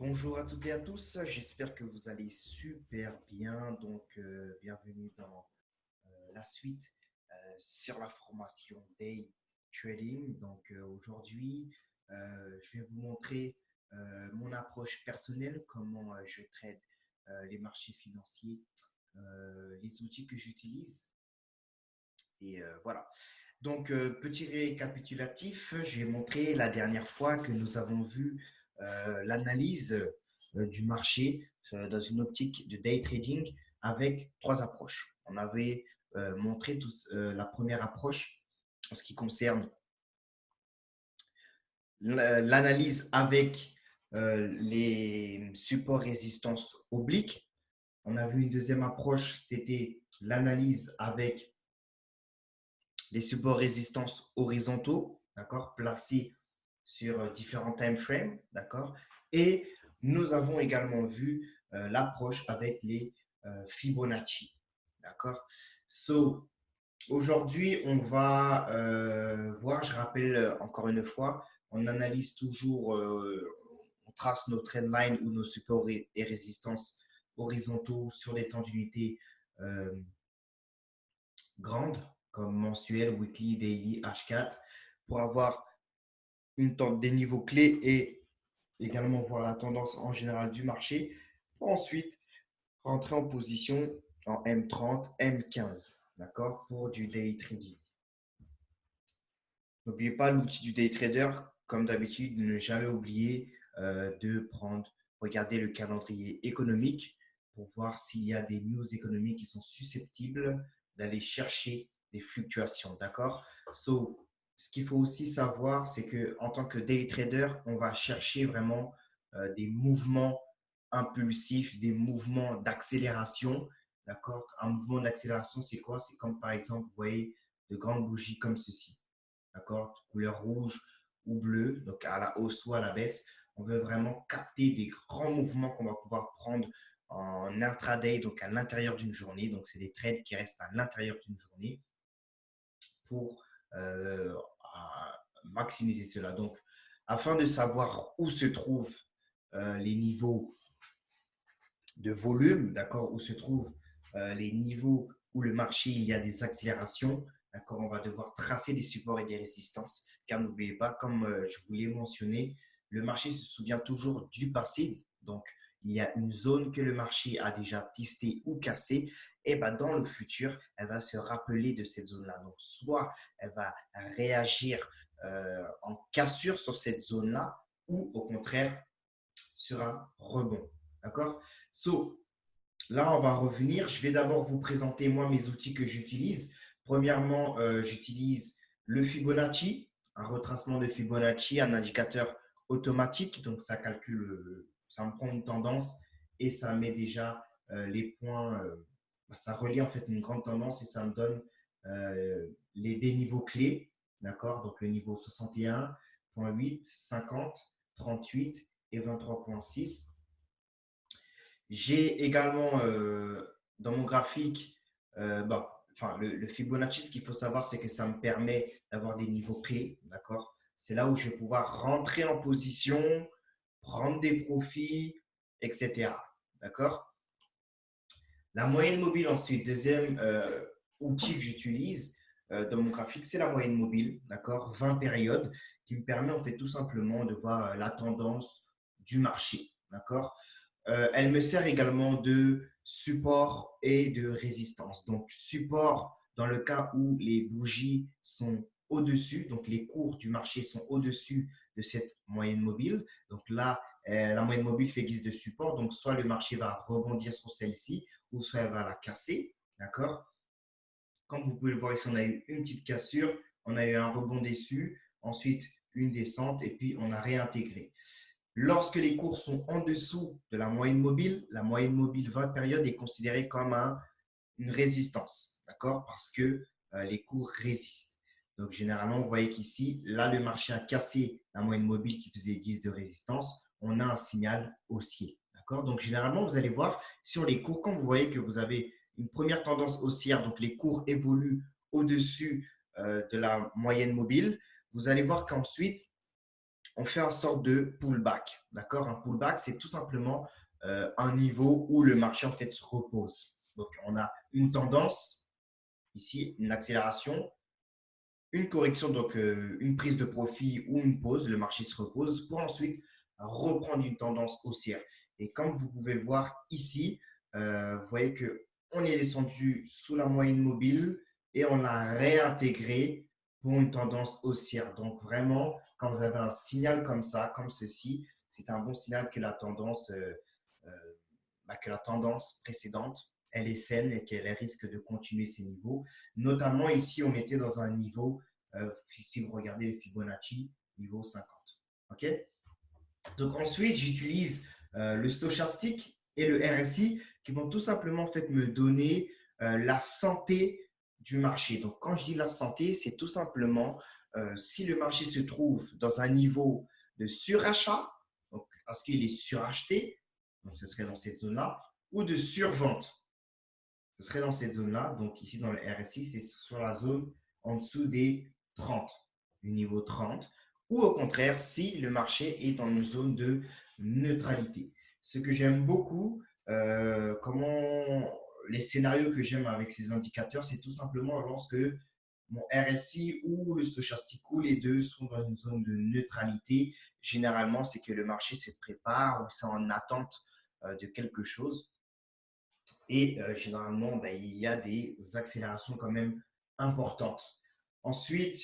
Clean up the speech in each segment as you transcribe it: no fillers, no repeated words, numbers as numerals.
Bonjour à toutes et à tous, j'espère que vous allez super bien. Bienvenue dans la suite sur la formation Day Trading. Aujourd'hui, je vais vous montrer mon approche personnelle, comment je trade les marchés financiers, les outils que j'utilise. Voilà. Petit récapitulatif, j'ai montré la dernière fois que nous avons vu l'analyse du marché dans une optique de day trading avec trois approches. On avait montré la première approche en ce qui concerne l'analyse avec les supports résistance obliques. On a vu une deuxième approche, c'était l'analyse avec les supports résistance horizontaux, d'accord, placés sur différents time frames, d'accord. Et nous avons également vu l'approche avec les Fibonacci, d'accord. Aujourd'hui, on va voir, je rappelle encore une fois, on analyse toujours, on trace nos trendlines ou nos supports et résistances horizontaux sur des temps d'unité euh, grandes, comme mensuel, weekly, daily, H4, pour avoir des niveaux clés et également voir la tendance en général du marché. Pour ensuite rentrer en position en M30, M15, d'accord, pour du day trading. N'oubliez pas l'outil du day trader, comme d'habitude, ne jamais oublier de regarder le calendrier économique pour voir s'il y a des news économiques qui sont susceptibles d'aller chercher des fluctuations, d'accord. Ce qu'il faut aussi savoir, c'est que en tant que day trader, on va chercher vraiment des mouvements impulsifs, des mouvements d'accélération, d'accord. Un mouvement d'accélération, c'est quoi? C'est comme par exemple, vous voyez, de grandes bougies comme ceci, d'accord, couleur rouge ou bleue, donc à la hausse ou à la baisse. On veut vraiment capter des grands mouvements qu'on va pouvoir prendre en intraday, donc à l'intérieur d'une journée. Donc, c'est des trades qui restent à l'intérieur d'une journée pour maximiser cela. Donc, afin de savoir où se trouvent les niveaux de volume, d'accord, où se trouvent les niveaux où le marché, il y a des accélérations, d'accord, on va devoir tracer des supports et des résistances, car n'oubliez pas, comme je vous l'ai mentionné, le marché se souvient toujours du passé, donc il y a une zone que le marché a déjà testée ou cassée, et ben dans le futur, elle va se rappeler de cette zone-là. Donc, soit elle va réagir en cassure sur cette zone-là, ou au contraire, sur un rebond. D'accord. Là, on va revenir. Je vais d'abord vous présenter moi mes outils que j'utilise. Premièrement, j'utilise le Fibonacci, un retracement de Fibonacci, un indicateur automatique. Donc, ça calcule, ça me prend une tendance et ça met déjà les points. Ça relie en fait une grande tendance et ça me donne des niveaux clés. D'accord. Donc, le niveau 61,8, 50, 38 et 23,6. J'ai également dans mon graphique, le Fibonacci, ce qu'il faut savoir, c'est que ça me permet d'avoir des niveaux clés, d'accord. C'est là où je vais pouvoir rentrer en position, prendre des profits, etc. D'accord. La moyenne mobile ensuite, deuxième outil que j'utilise dans mon graphique, c'est la moyenne mobile, d'accord, 20 périodes, qui me permet en fait tout simplement de voir la tendance du marché, d'accord. Elle me sert également de support et de résistance. Donc, support dans le cas où les bougies sont au-dessus, donc les cours du marché sont au-dessus de cette moyenne mobile. Donc là, la moyenne mobile fait guise de support. Donc, soit le marché va rebondir sur celle-ci, ou soit elle va la casser. D'accord. Comme vous pouvez le voir ici, on a eu une petite cassure, on a eu un rebond dessus, ensuite une descente, et puis on a réintégré. Lorsque les cours sont en dessous de la moyenne mobile 20 périodes est considérée comme une résistance, d'accord? Parce que les cours résistent. Donc, généralement, vous voyez qu'ici, là, le marché a cassé la moyenne mobile qui faisait guise de résistance. On a un signal haussier, d'accord? Donc, généralement, vous allez voir sur les cours, quand vous voyez que vous avez une première tendance haussière, donc les cours évoluent au-dessus de la moyenne mobile, vous allez voir qu'ensuite, on fait une sorte de pullback. D'accord? Un pullback, c'est tout simplement un niveau où le marché en fait se repose. Donc, on a une tendance, ici, une accélération, une correction, donc une prise de profit ou une pause, le marché se repose pour ensuite reprendre une tendance haussière. Et comme vous pouvez le voir ici, vous voyez qu'on est descendu sous la moyenne mobile et on a réintégré pour une tendance haussière. Donc vraiment, quand vous avez un signal comme ça, comme ceci, c'est un bon signal que euh, que la tendance précédente, elle est saine et qu'elle risque de continuer ces niveaux. Notamment ici, on était dans un niveau, si vous regardez le Fibonacci, niveau 50. OK? Donc ensuite, j'utilise le stochastique et le RSI qui vont tout simplement en fait, me donner la santé du marché. Donc quand je dis la santé, c'est tout simplement si le marché se trouve dans un niveau de surachat, donc parce qu'il est suracheté, donc ce serait dans cette zone-là, ou de survente, ce serait dans cette zone-là. Donc ici dans le RSI, c'est sur la zone en dessous des 30, du niveau 30. Ou au contraire, si le marché est dans une zone de neutralité. Ce que j'aime beaucoup, comment les scénarios que j'aime avec ces indicateurs, c'est tout simplement lorsque mon RSI ou le stochastique ou les deux sont dans une zone de neutralité. Généralement, c'est que le marché se prépare ou c'est en attente de quelque chose. Et généralement, ben, il y a des accélérations quand même importantes. Ensuite,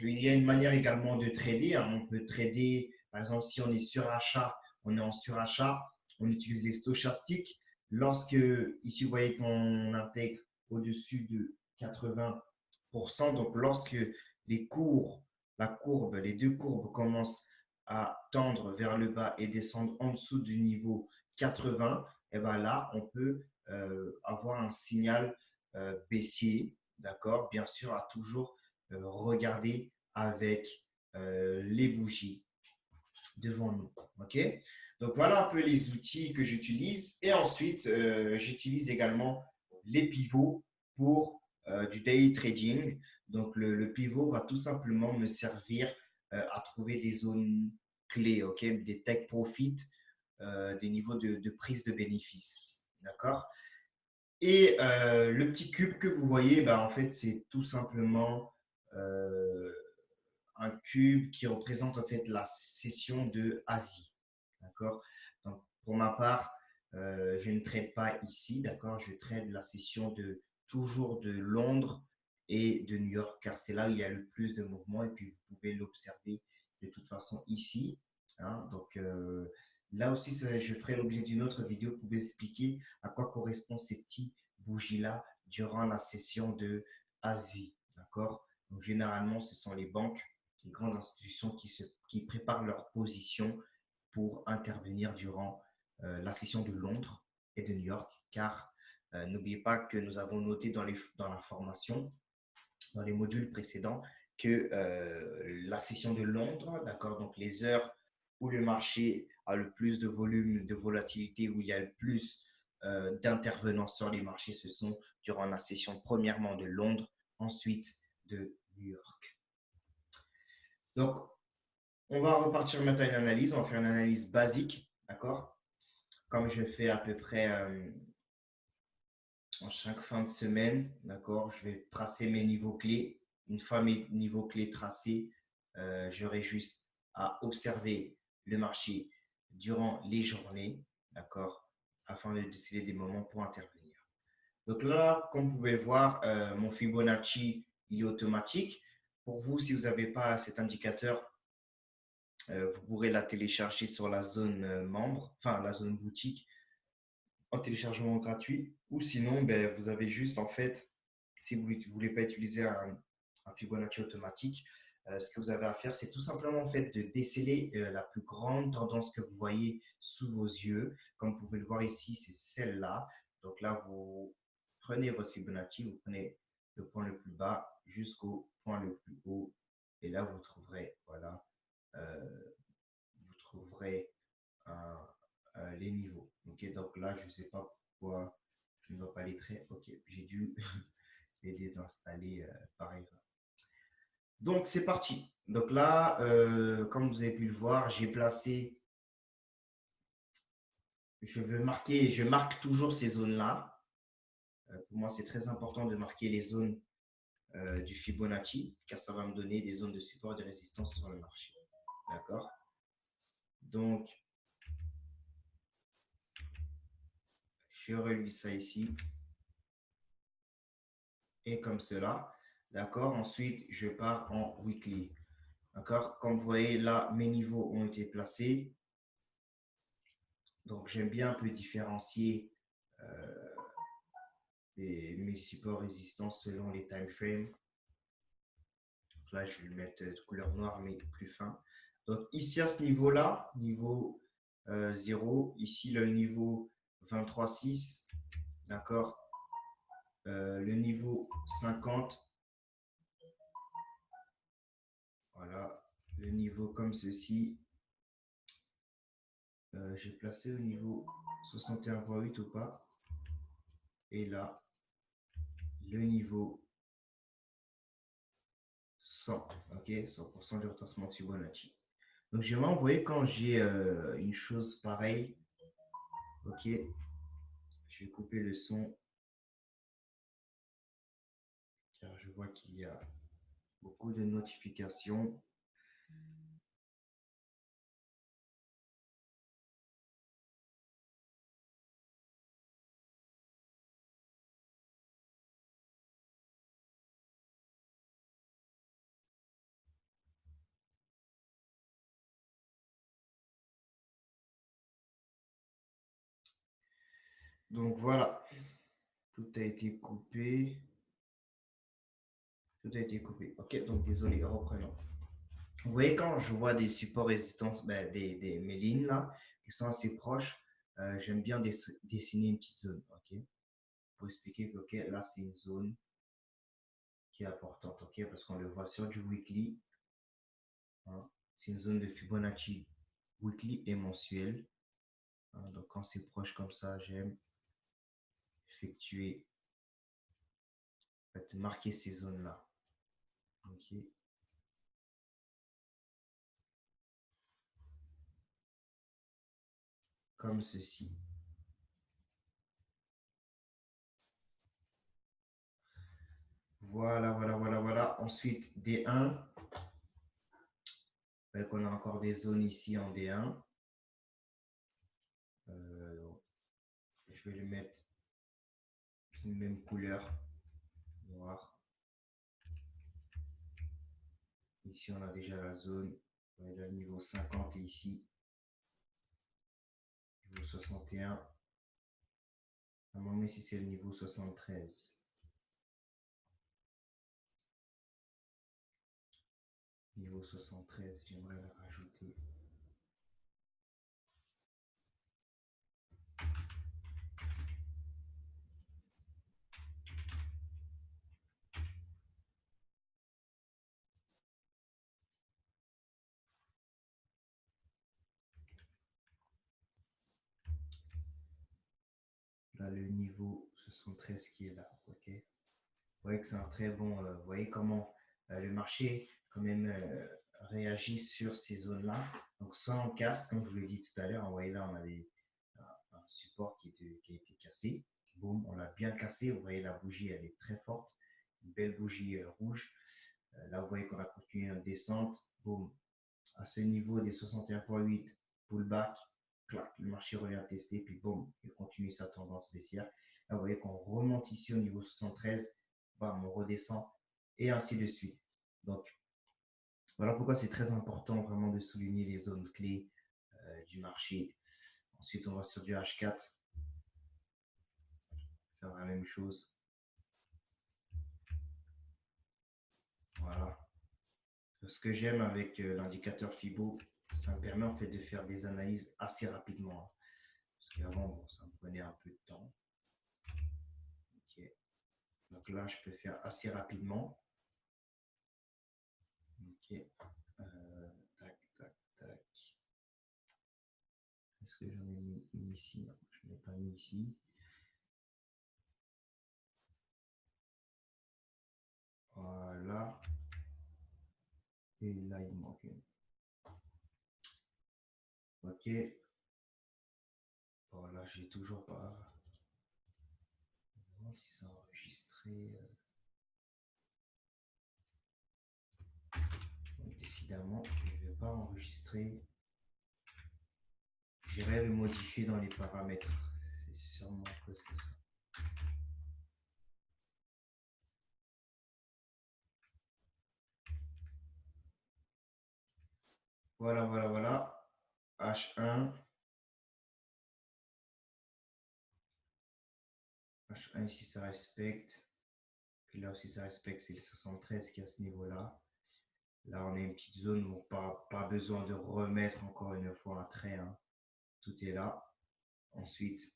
il y a une manière également de trader, hein. On peut trader, par exemple, si on est sur achat, on est en surachat, on utilise les stochastiques. Lorsque, ici, vous voyez qu'on intègre au-dessus de 80%, donc lorsque les cours, la courbe, les deux courbes commencent à tendre vers le bas et descendre en dessous du niveau 80, et ben là, on peut avoir un signal baissier, d'accord? Bien sûr, à toujours regarder avec les bougies devant nous, ok? Donc voilà un peu les outils que j'utilise et ensuite j'utilise également les pivots pour du day trading. Donc le pivot va tout simplement me servir à trouver des zones clés, ok? Des take profit, des niveaux de prise de bénéfices, d'accord? Et le petit cube que vous voyez, bah, en fait, c'est tout simplement euh, un cube qui représente en fait la session de Asie. D'accord? Donc, pour ma part, je ne trade pas ici, d'accord? Je trade la session de toujours de Londres et de New York, car c'est là où il y a le plus de mouvement et puis vous pouvez l'observer de toute façon ici, hein. Donc, là aussi, je ferai l'objet d'une autre vidéo pour vous expliquer à quoi correspondent ces petits bougies-là durant la session de Asie, d'accord? Donc, généralement, ce sont les banques, les grandes institutions qui préparent leur position pour intervenir durant la session de Londres et de New York, car n'oubliez pas que nous avons noté dans la formation, dans les modules précédents, que la session de Londres, d'accord, donc les heures où le marché a le plus de volume, de volatilité, où il y a le plus d'intervenants sur les marchés, ce sont durant la session premièrement de Londres, ensuite de New York. Donc, on va repartir maintenant à une analyse. On va faire une analyse basique, d'accord? Comme je fais à peu près en chaque fin de semaine, d'accord? Je vais tracer mes niveaux clés. Une fois mes niveaux clés tracés, j'aurai juste à observer le marché durant les journées, d'accord? Afin de décider des moments pour intervenir. Donc là, comme vous pouvez le voir, mon Fibonacci il est automatique. Pour vous, si vous n'avez pas cet indicateur, vous pourrez la télécharger sur la zone membre, enfin la zone boutique en téléchargement gratuit. Ou sinon, ben, vous avez juste en fait, si vous ne voulez pas utiliser un Fibonacci automatique, ce que vous avez à faire, c'est tout simplement en fait de déceler la plus grande tendance que vous voyez sous vos yeux. Comme vous pouvez le voir ici, c'est celle-là. Donc là, vous prenez votre Fibonacci, vous prenez le point le plus bas jusqu'au point le plus haut. Et là, vous trouverez, voilà, vous trouverez les niveaux. Ok, donc là, je ne sais pas pourquoi je ne vois pas les traits. Ok, j'ai dû les désinstaller par erreur. Donc, c'est parti. Donc là, comme vous avez pu le voir, j'ai placé, je marque toujours ces zones-là. Pour moi, c'est très important de marquer les zones du Fibonacci, car ça va me donner des zones de support et de résistance sur le marché. D'accord? Donc, je relis ça ici et comme cela. D'accord? Ensuite, je pars en weekly. D'accord? Comme vous voyez, là, mes niveaux ont été placés. Donc, j'aime bien un peu différencier mes supports résistance selon les time frames. Donc là, je vais le mettre de couleur noire, mais plus fin. Donc, ici, à ce niveau-là, niveau 0, ici, le niveau 23,6, d'accord? Le niveau 50, voilà, le niveau comme ceci. J'ai placé au niveau 61,8 ou pas? Et là, le niveau 100, ok? 100% du retentissement de Fibonacci. Donc, je vais envoyer quand j'ai une chose pareille, ok? Je vais couper le son car je vois qu'il y a beaucoup de notifications. Donc voilà, tout a été coupé. Tout a été coupé. Ok, donc désolé, reprenons. Vous voyez, quand je vois des supports résistance, ben, mes lignes là, qui sont assez proches, j'aime bien dessiner une petite zone. Ok, pour expliquer que ok, là c'est une zone qui est importante. Ok, parce qu'on le voit sur du weekly. Hein, c'est une zone de Fibonacci weekly et mensuel. Hein, donc quand c'est proche comme ça, j'aime effectuer, en fait, marquer ces zones-là. Ok. Comme ceci. Voilà, voilà, voilà, voilà. Ensuite, D1. On a encore des zones ici en D1. Je vais le mettre une même couleur, noir. Ici, on a déjà la zone. On a le niveau 50 et ici, niveau 61. À un moment ici, c'est le niveau 73. Niveau 73, j'aimerais la rajouter. Là, le niveau 73 qui est là. Ok. Vous voyez que c'est un très bon. Vous voyez comment le marché, quand même, réagit sur ces zones-là. Donc, soit on casse, comme je vous l'ai dit tout à l'heure, vous voyez là, on a un support qui a été cassé. Boum, on l'a bien cassé. Vous voyez, la bougie, elle est très forte. Une belle bougie rouge. Là, vous voyez qu'on a continué notre descente. Boum, à ce niveau des 61,8, pullback, clac, le marché revient tester, puis boum, il continue sa tendance baissière. Là, vous voyez qu'on remonte ici au niveau 73, bam, on redescend, et ainsi de suite. Donc, voilà pourquoi c'est très important vraiment de souligner les zones clés du marché. Ensuite, on va sur du H4, faire la même chose. Voilà. Ce que j'aime avec l'indicateur FIBO, ça me permet en fait de faire des analyses assez rapidement. Parce qu'avant, bon, ça me prenait un peu de temps. Ok. Donc là, je peux faire assez rapidement. Ok. Tac, tac, tac. Est-ce que j'en ai mis une ici? Non, je ne l'ai pas mis ici. Voilà. Et là, il manque une. Ok. Bon, là, j'ai toujours pas. Je me demande si c'est enregistré. Donc, décidément, je ne vais pas enregistrer. J'irai le modifier dans les paramètres. C'est sûrement à cause de ça. Voilà, voilà, voilà. H1. H1 ici, ça respecte. Puis là aussi, ça respecte. C'est le 73 qui est à ce niveau-là. Là, on a une petite zone où pas besoin de remettre encore une fois un trait, hein. Tout est là. Ensuite,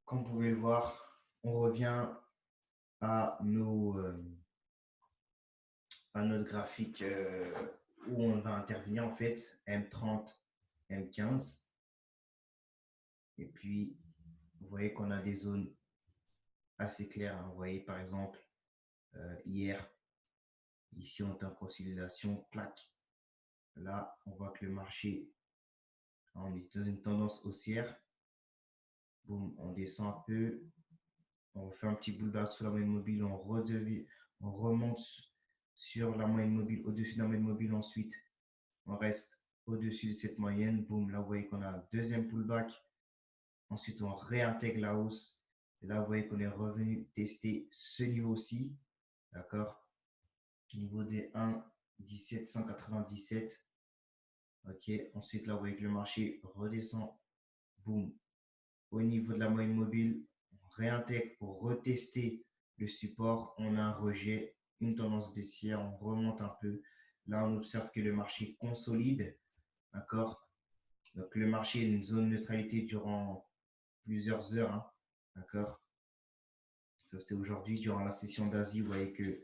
comme vous pouvez le voir, on revient à notre graphique où on va intervenir en fait, M30, M15. Et puis, vous voyez qu'on a des zones assez claires, hein. Vous voyez par exemple, hier, ici on est en consolidation, clac. Là, on voit que le marché, on est dans une tendance haussière. Boum, on descend un peu, on fait un petit boulevard sur la moyenne mobile, on remonte sur la moyenne mobile, au-dessus de la moyenne mobile, ensuite on reste au-dessus de cette moyenne, boum, là vous voyez qu'on a un deuxième pullback, ensuite on réintègre la hausse, et là vous voyez qu'on est revenu tester ce niveau-ci, d'accord, niveau des 1, 1797, ok, ensuite là vous voyez que le marché redescend, boum, au niveau de la moyenne mobile, on réintègre pour retester le support, on a un rejet, une tendance baissière, on remonte un peu. Là, on observe que le marché consolide, d'accord. Donc, le marché est une zone de neutralité durant plusieurs heures, hein, d'accord. Ça, c'était aujourd'hui, durant la session d'Asie, vous voyez que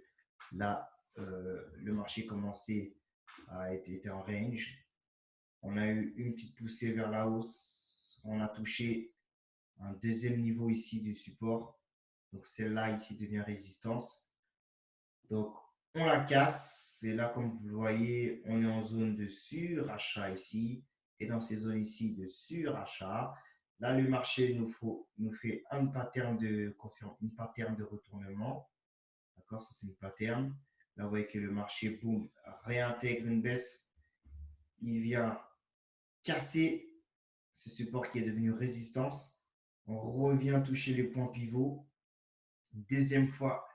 là, le marché commençait à être en range. On a eu une petite poussée vers la hausse. On a touché un deuxième niveau ici du support. Donc celle-là ici devient résistance. Donc on la casse. Et là, comme vous le voyez, on est en zone de surachat ici. Et dans ces zones ici de surachat, là, le marché nous fait un pattern de retournement. D'accord, ça c'est une pattern. Là, vous voyez que le marché, boum, réintègre une baisse. Il vient casser ce support qui est devenu résistance. On revient toucher les points pivots. Deuxième fois,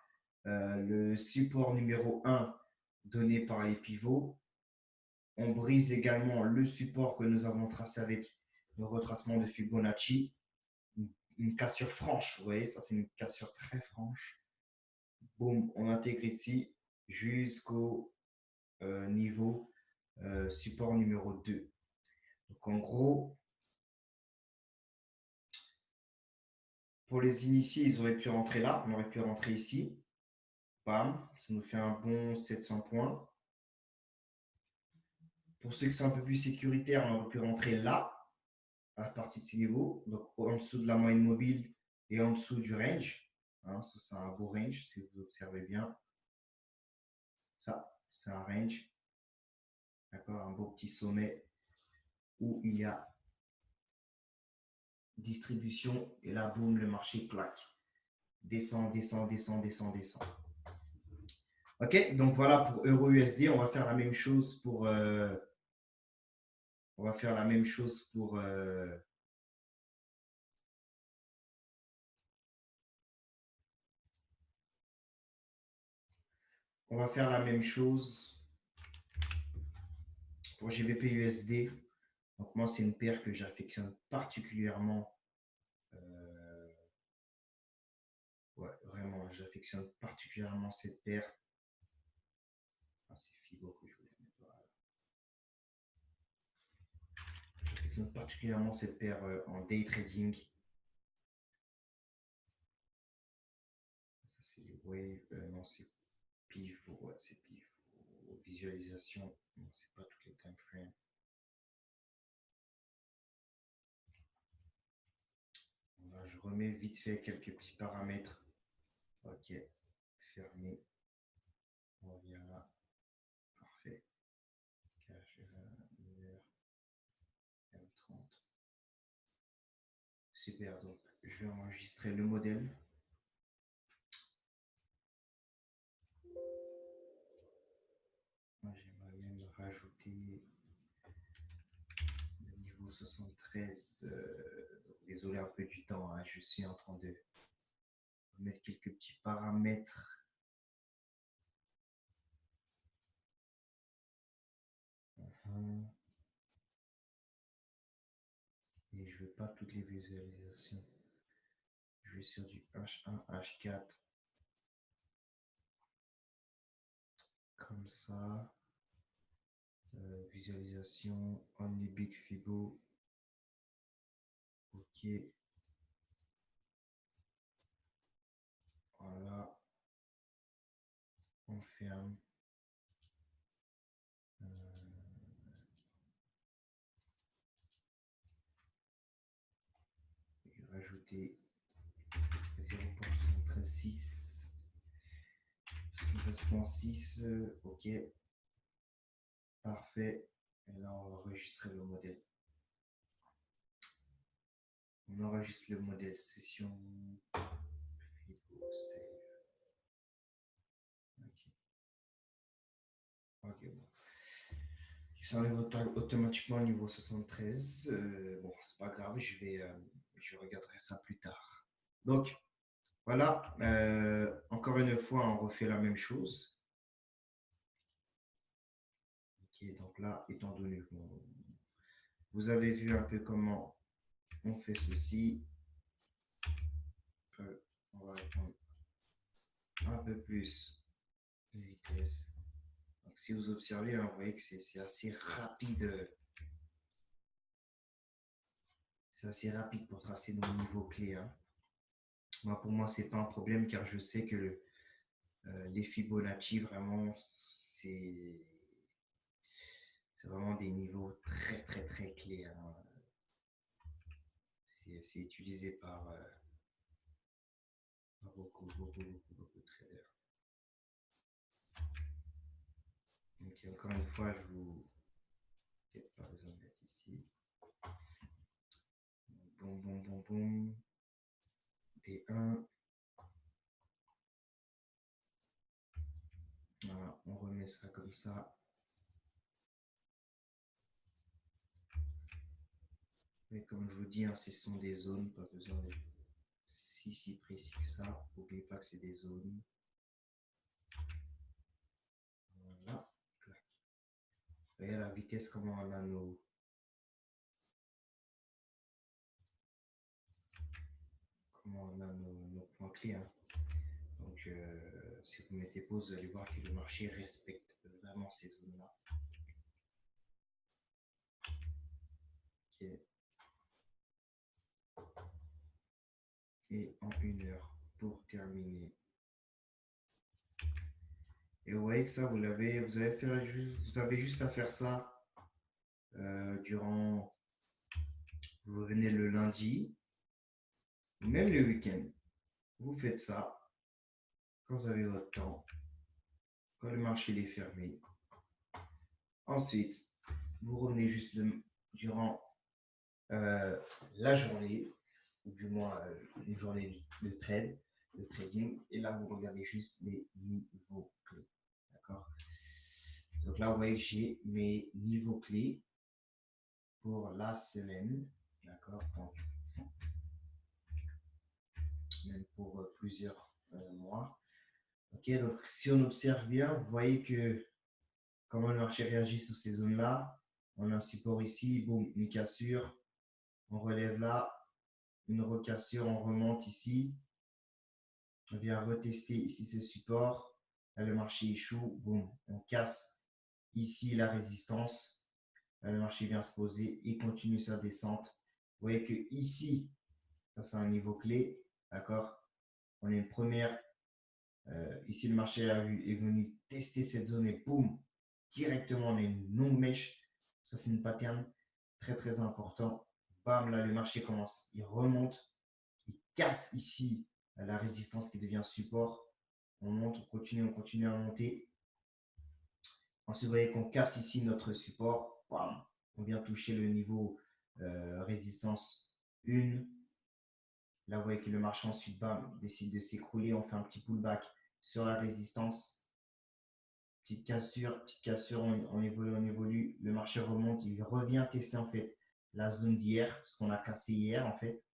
le support numéro 1 donné par les pivots. On brise également le support que nous avons tracé avec le retracement de Fibonacci. Une cassure franche, vous voyez, ça c'est une cassure très franche. Boum, on intègre ici jusqu'au niveau support numéro 2. Donc en gros, pour les initiés, ils auraient pu rentrer là, on aurait pu rentrer ici. Bam, ça nous fait un bon 700 points. Pour ceux qui sont un peu plus sécuritaires, on aurait pu rentrer là, à partir de ces niveaux, donc en dessous de la moyenne mobile et en dessous du range. Hein, ça, c'est un beau range, si vous observez bien. Ça, c'est un range. D'accord, un beau petit sommet où il y a distribution et là, boum, le marché claque. Descend, descend, descend, descend, descend. Ok, donc voilà pour Euro-USD. On va faire la même chose pour. On va faire la même chose pour. On va faire la même chose pour GBP-USD. Donc moi, c'est une paire que j'affectionne particulièrement. Ouais, vraiment, j'affectionne particulièrement cette paire. Ah, c'est Fibo que je voulais mettre. Voilà. J'affectionne particulièrement cette paire en day trading. Ça, c'est Wave. Non, c'est pivot. Ouais, c'est pivot. Visualisation. Non, c'est pas toutes les time frames. Je remets vite fait quelques petits paramètres. Ok, fermé. On revient là. Super, donc je vais enregistrer le modèle. Moi, j'aimerais même rajouter le niveau 73. Désolé un peu du temps, hein, je suis en train de mettre quelques petits paramètres. Et je veux pas toutes les visualisations. Je vais sur du H1, H4. Comme ça. Visualisation, only big fibo. Ok. Voilà. On ferme. Je vais rajouter 0.6. 73.6. Ok. Parfait. Et là, on va enregistrer le modèle. On enregistre le modèle session. Fibo, save. Ok. Ok, bon. Il s'enlève automatiquement au niveau 73. Bon, c'est pas grave, je regarderai ça plus tard. Donc, voilà, encore une fois, on refait la même chose. Ok, donc là, étant donné que vous avez vu un peu comment on fait ceci, on va prendre un peu plus de vitesse. Donc, si vous observez, hein, vous voyez que c'est assez rapide. C'est assez rapide pour tracer nos niveaux clés. Hein. Moi, pour moi, c'est pas un problème car je sais que les Fibonacci, vraiment, c'est vraiment des niveaux très, très, très clés. Hein. C'est utilisé par beaucoup, beaucoup, beaucoup, beaucoup de traders. Donc, encore une fois, je vous. Peut-être pas besoin d'être ici. Boum, boum, boum, boum. D1. Voilà, on remet ça comme ça. Mais comme je vous dis, hein, ce sont des zones, pas besoin d'être si précis que ça. N'oubliez pas que c'est des zones. Voilà. Voyez la vitesse, comment on a nos points clés. Hein. Donc, si vous mettez pause, vous allez voir que le marché respecte vraiment ces zones-là. Okay. Et en 1 heure pour terminer. Et vous voyez que ça, vous avez juste à faire ça durant. Vous venez le lundi, même le week-end. Vous faites ça quand vous avez votre temps, quand le marché est fermé. Ensuite, vous revenez juste durant la journée, ou du moins une journée de trade, de trading, et là vous regardez juste les niveaux clés. D'accord. Donc là, vous voyez que j'ai mes niveaux clés pour la semaine. D'accord. Donc, même pour plusieurs mois. Ok, donc si on observe bien, vous voyez que comment le marché réagit sous ces zones-là. On a un support ici, boum, une cassure. On relève là, une recassure, on remonte ici. On vient retester ici ce support. Là, le marché échoue. Boum, on casse ici la résistance. Là, le marché vient se poser et continue sa descente. Vous voyez que ici, ça c'est un niveau clé. D'accord. On a une première. Ici, le marché est venu tester cette zone et boum, directement, on a une longue mèche. Ça, c'est une pattern très, très important. Bam, là, le marché commence. Il remonte. Il casse ici la résistance qui devient support. On monte, on continue à monter. Ensuite, vous voyez qu'on casse ici notre support. Bam, on vient toucher le niveau résistance 1. Là, vous voyez que le marché ensuite décide de s'écrouler. On fait un petit pullback sur la résistance. Petite cassure, on évolue, on évolue. Le marché remonte, il revient tester en fait la zone d'hier, ce qu'on a cassé hier en fait.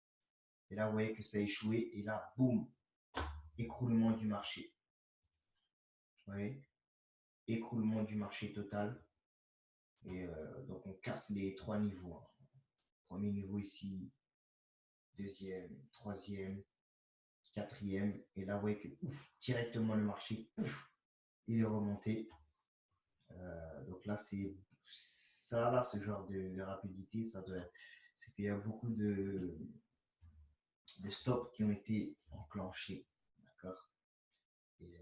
Et là, vous voyez que ça a échoué. Et là, boum, écroulement du marché. Vous voyez, écroulement du marché total. Et donc, on casse les trois niveaux, hein. Premier niveau ici, deuxième, troisième, quatrième. Et là, vous voyez que ouf, directement le marché, ouf, il est remonté. Donc là, c'est ça, là, ce genre de rapidité, c'est qu'il y a beaucoup de stops qui ont été enclenchés. D'accord. Et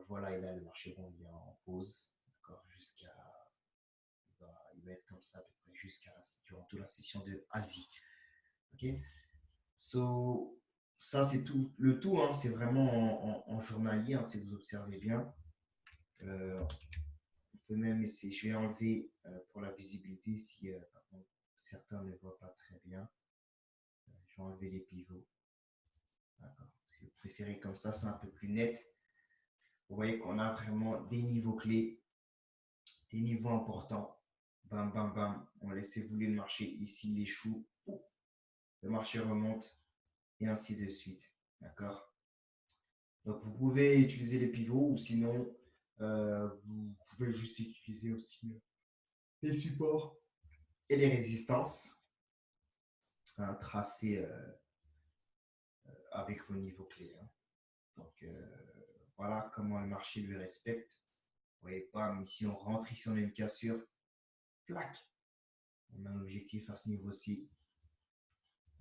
voilà, et là, le marché revient en pause. D'accord. Il va être comme ça à peu près durant toute la session de Asie. Ok. So, ça, c'est tout. Le tout, hein, c'est vraiment en journalier, hein, si vous observez bien. On peut même essayer, je vais enlever pour la visibilité si par contre, certains ne voient pas très bien. Je vais enlever les pivots. D'accord. Si vous préférez comme ça, c'est un peu plus net. Vous voyez qu'on a vraiment des niveaux clés, des niveaux importants. Bam, bam, bam. On laisse évoluer le marché. Ici, il échoue. Le marché remonte et ainsi de suite. D'accord. Donc, vous pouvez utiliser les pivots ou sinon, vous pouvez juste utiliser aussi les supports et les résistances tracées avec vos niveaux clés, hein. Donc, voilà comment le marché lui respecte. Vous voyez, bam, ici on rentre, ici on a une cassure, clac. On a un objectif à ce niveau-ci.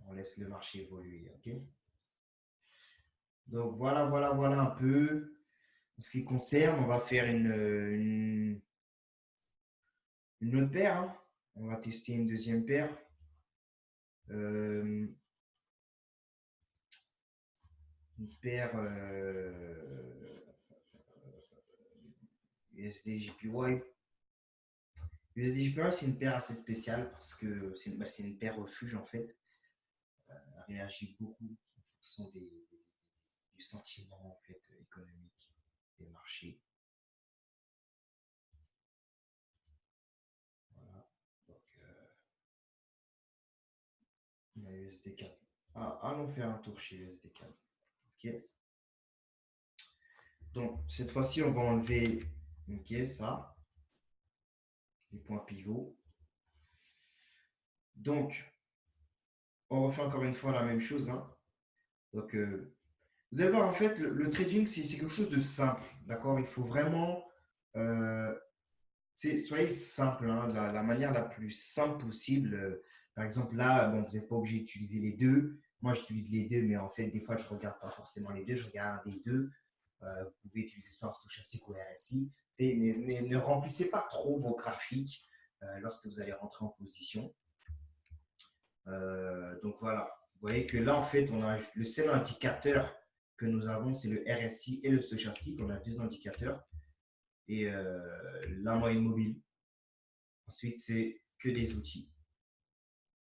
On laisse le marché évoluer, ok. Donc voilà un peu. En ce qui concerne, on va faire une autre paire, hein. On va tester une deuxième paire. Une paire USD-JPY. USD-JPY, c'est une paire assez spéciale parce que c'est une paire refuge en fait. Elle réagit beaucoup en fonction du sentiment en fait, économique des marchés. Voilà. Donc, la USD4. Ah, allons faire un tour chez USD4. Ok. Donc, cette fois-ci, on va enlever ça, les points pivots. Donc, on refait encore une fois la même chose, hein. Donc, vous allez voir, en fait, le trading, c'est quelque chose de simple. D'accord. Il faut vraiment. Euh, soyez simple, hein, la manière la plus simple possible. Par exemple, là, bon, vous n'êtes pas obligé d'utiliser les deux. Moi, j'utilise les deux, mais en fait, des fois, je ne regarde pas forcément les deux. Je regarde les deux. Vous pouvez utiliser soit un stochastique ou RSI. Mais ne remplissez pas trop vos graphiques lorsque vous allez rentrer en position. Donc voilà, vous voyez que là, en fait, on a le seul indicateur que nous avons, c'est le RSI et le stochastique. On a deux indicateurs. Et la moyenne mobile. Ensuite, c'est que des outils.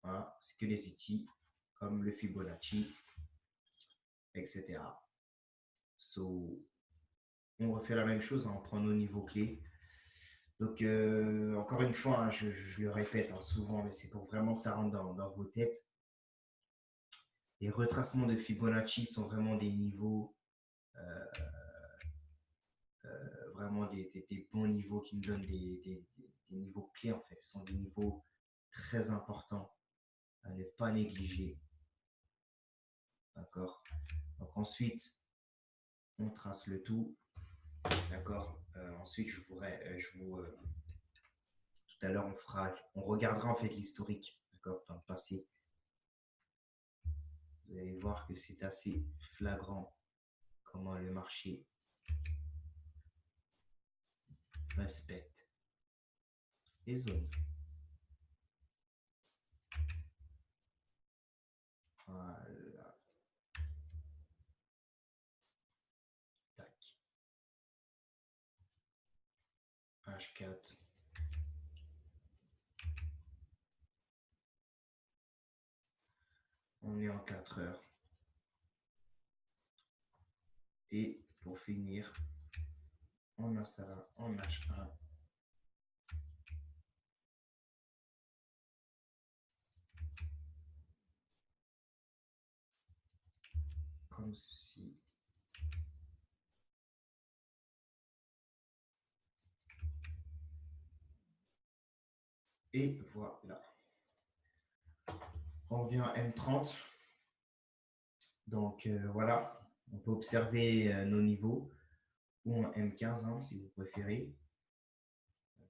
Voilà, c'est que des outils comme le Fibonacci, etc. So, on refait la même chose, hein, on prend nos niveaux clés. Donc, encore une fois, hein, je le répète, hein, souvent, mais c'est pour vraiment que ça rentre dans vos têtes. Les retracements de Fibonacci sont vraiment des niveaux, vraiment des bons niveaux qui nous donnent des niveaux clés, en fait. Ce sont des niveaux très importants à ne pas négliger. D'accord. Donc ensuite, on trace le tout. D'accord. Ensuite, tout à l'heure, on regardera en fait l'historique. D'accord. Dans le passé, vous allez voir que c'est assez flagrant comment le marché respecte les zones. Voilà. Tac. H4. On est en 4 heures. Et pour finir, on installe en H1. Comme ceci. Et voilà. On vient à M30. Donc voilà, on peut observer nos niveaux, ou en M15 hein, si vous préférez.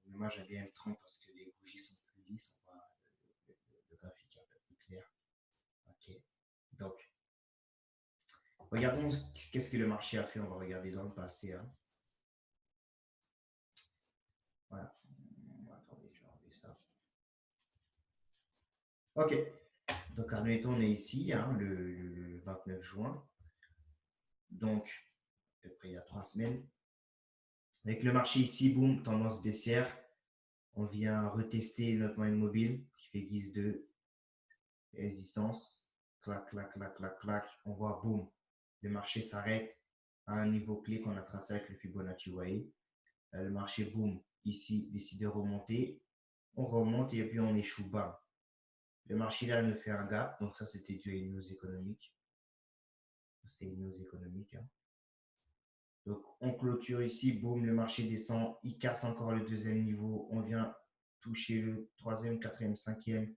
Moi j'aime bien M30 parce que les bougies sont plus lisses, on voit le graphique est un peu plus clair. Ok, donc regardons qu'est-ce que le marché a fait, on va regarder dans le passé. Hein. Voilà, attendez, je vais enlever ça. Ok, donc admettons on est ici, hein, le 29 juin, donc à peu près il y a 3 semaines. Avec le marché ici, boum, tendance baissière, on vient retester notre moyenne mobile qui fait guise de résistance. Clac, clac, clac, clac, clac. On voit, boum, le marché s'arrête à un niveau clé qu'on a tracé avec le Fibonacci, vous voyez. Le marché, boum, ici, décide de remonter. On remonte et puis on échoue bas. Le marché là nous fait un gap, donc ça c'était dû à une news économique. C'est une news économique. Hein. Donc on clôture ici, boum, le marché descend, il casse encore le deuxième niveau, on vient toucher le troisième, quatrième, cinquième,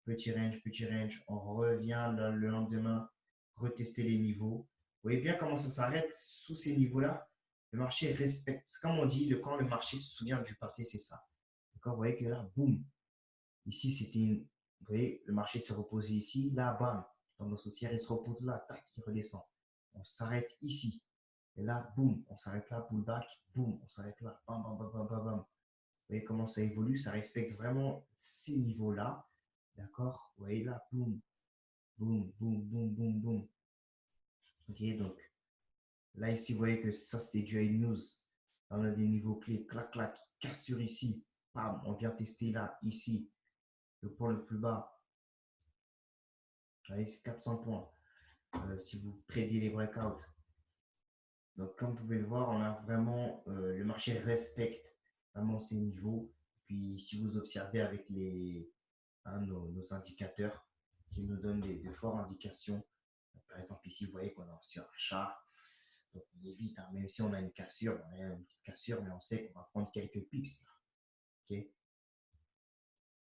petit range, on revient le lendemain, retester les niveaux. Vous voyez bien comment ça s'arrête sous ces niveaux-là. Le marché respecte, comme on dit, quand le marché se souvient du passé, c'est ça. Vous voyez que là, boum, ici c'était une, vous voyez, le marché s'est reposé ici, là, bam, tendance haussière, il se repose là, tac, il redescend. On s'arrête ici. Et là, boum, on s'arrête là, pullback, boum, on s'arrête là, bam, bam, bam, bam, bam, bam. Vous voyez comment ça évolue, ça respecte vraiment ces niveaux-là. D'accord. Vous voyez là, boum, boum, boum, boum, boum, boum. Ok, donc là, ici, vous voyez que ça, c'était du high news. Là, on a des niveaux clés, clac, clac, cassure ici, bam, on vient tester là, ici, le point le plus bas. Vous voyez, c'est 400 points. Si vous tradez les breakouts. Donc, comme vous pouvez le voir, on a vraiment, le marché respecte vraiment ces niveaux. Puis, si vous observez avec nos indicateurs qui nous donnent de fortes indications, par exemple, ici, vous voyez qu'on est sur achat. Donc, on évite, hein, même si on a une cassure, on a une petite cassure, mais on sait qu'on va prendre quelques pips. Là. Okay.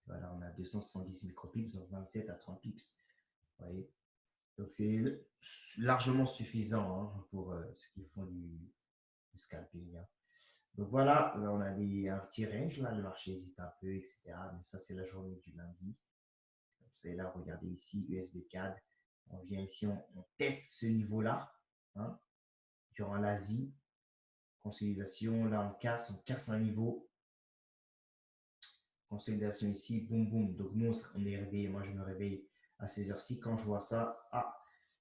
Voilà, on a 270 micropips, donc 27 à 30 pips. Vous voyez. Donc, c'est largement suffisant hein, pour ceux qui font du scalping. Hein. Donc voilà, là, on a un petit range, là, le marché hésite un peu, etc. Mais ça, c'est la journée du lundi. Vous savez, là, regardez ici, USD CAD. On vient ici, on teste ce niveau-là. Hein, durant l'Asie, consolidation, là, on casse un niveau. Consolidation ici, boum, boum. Donc nous, on est réveillé. Moi, je me réveille à ces heures-ci. Quand je vois ça,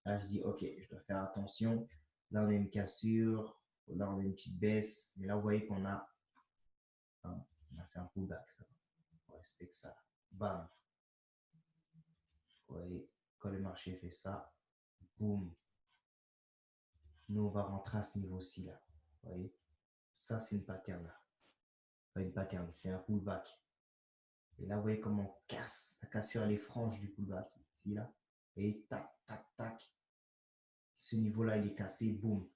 là, je dis, OK, je dois faire attention. Là, on a une cassure. Là, on a une petite baisse. Mais là, vous voyez qu'on a, hein, on a fait un pullback. Ça. On respecte ça. Bam. Vous voyez, quand le marché fait ça, boum. Nous, on va rentrer à ce niveau-ci, là. Vous voyez, ça, c'est une pattern, là. Pas une pattern, c'est un pullback. Et là, vous voyez comment on casse. La cassure, elle est franche du pullback. Ici, là. Et tac, tac, tac. Ce niveau-là, il est cassé. Boum.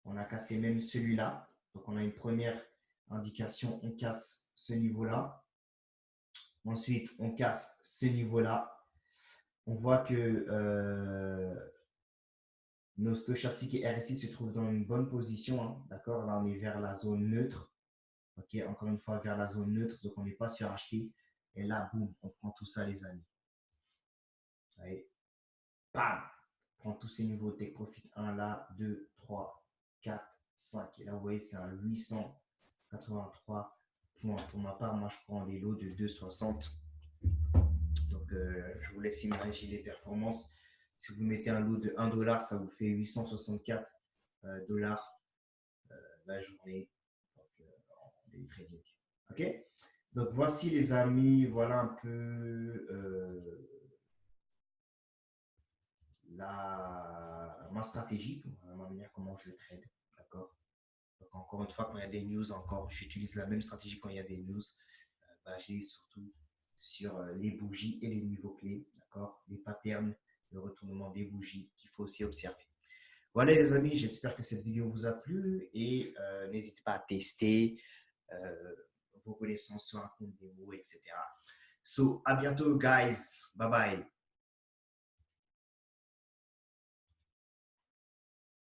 On a cassé même celui-là. Donc, on a une première indication. On casse ce niveau-là. Ensuite, on casse ce niveau-là. On voit que nos stochastiques et RSI se trouvent dans une bonne position. Hein, d'accord. Là, on est vers la zone neutre. Ok, encore une fois, vers la zone neutre. Donc, on n'est pas sur acheter. Et là, boum, on prend tout ça, les amis. Allez, bam, on prend tous ces niveaux. Take profit 1 là, 2, 3, 4, 5. Et là, vous voyez, c'est un 883 points. Pour ma part, moi, je prends des lots de 2,60. Donc, je vous laisse imaginer les performances. Si vous mettez un lot de 1 dollar, ça vous fait 864 dollars la journée donc, en day trading. OK. Donc, voici les amis, voilà un peu ma stratégie, ma manière comment je trade. d'accord? Donc, encore une fois, quand il y a des news, encore, j'utilise la même stratégie quand il y a des news. J'ai surtout sur les bougies et les niveaux clés, d'accord? Les patterns, le retournement des bougies qu'il faut aussi observer. Voilà les amis, j'espère que cette vidéo vous a plu et n'hésitez pas à tester euh, vos connaissances sur un compte démo, etc. So, à bientôt guys. Bye bye.